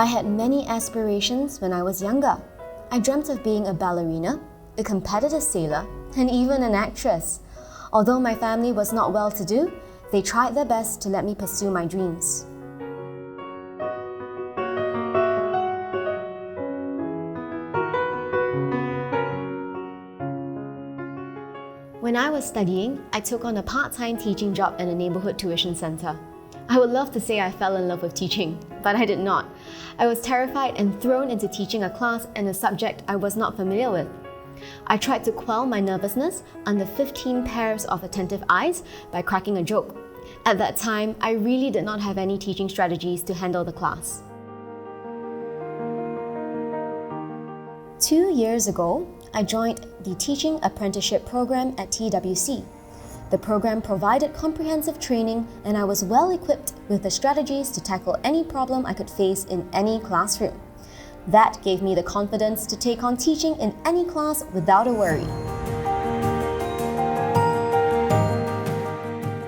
I had many aspirations when I was younger. I dreamt of being a ballerina, a competitive sailor, and even an actress. Although my family was not well-to-do, they tried their best to let me pursue my dreams. When I was studying, I took on a part-time teaching job at a neighborhood tuition center. I would love to say I fell in love with teaching, but I did not. I was terrified and thrown into teaching a class and a subject I was not familiar with. I tried to quell my nervousness under 15 pairs of attentive eyes by cracking a joke. At that time, I really did not have any teaching strategies to handle the class. 2 years ago, I joined the Teaching Apprenticeship program at TWC. The program provided comprehensive training, and I was well equipped with the strategies to tackle any problem I could face in any classroom. That gave me the confidence to take on teaching in any class without a worry.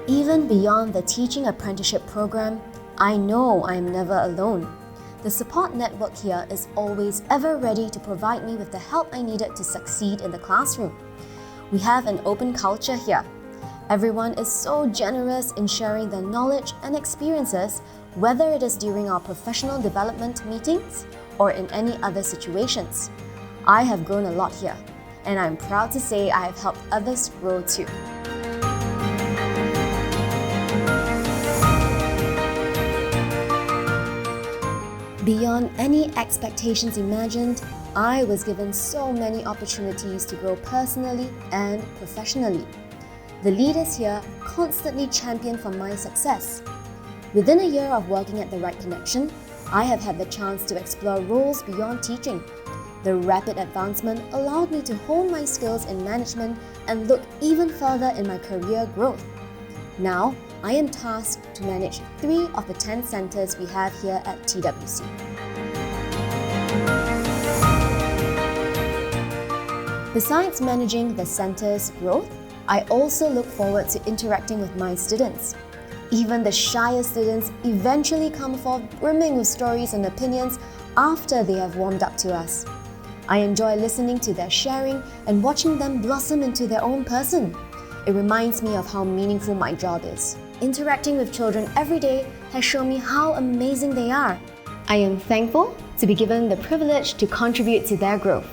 Even beyond the Teaching Apprenticeship program, I know I am never alone. The support network here is always ever ready to provide me with the help I needed to succeed in the classroom. We have an open culture here. Everyone is so generous in sharing their knowledge and experiences, whether it is during our professional development meetings or in any other situations. I have grown a lot here, and I'm proud to say I have helped others grow too. Beyond any expectations imagined, I was given so many opportunities to grow personally and professionally. The leaders here constantly champion for my success. Within a year of working at The Right Connection, I have had the chance to explore roles beyond teaching. The rapid advancement allowed me to hone my skills in management and look even further in my career growth. Now, I am tasked to manage 3 of the 10 centers we have here at TWC. Besides managing the center's growth, I also look forward to interacting with my students. Even the shyest students eventually come forth brimming with stories and opinions after they have warmed up to us. I enjoy listening to their sharing and watching them blossom into their own person. It reminds me of how meaningful my job is. Interacting with children every day has shown me how amazing they are. I am thankful to be given the privilege to contribute to their growth.